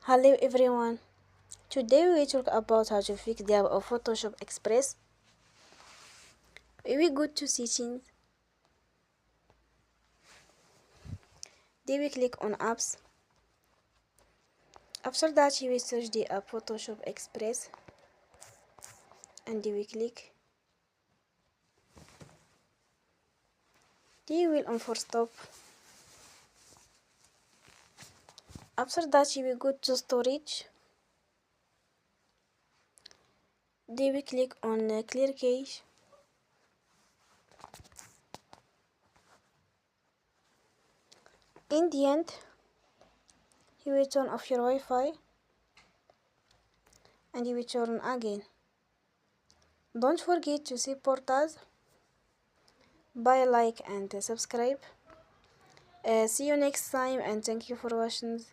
Hello everyone. Today we talk about how to fix the app of Photoshop Express. We go to settings. Then we click on apps. After that we search the app Photoshop Express and we click. Then we will on for stop. After that we go to storage. Then we click on clear cache. In the end, you will turn off your Wi-Fi and you will turn again. Don't forget to support us by like and subscribe. See you next time and thank you for watching.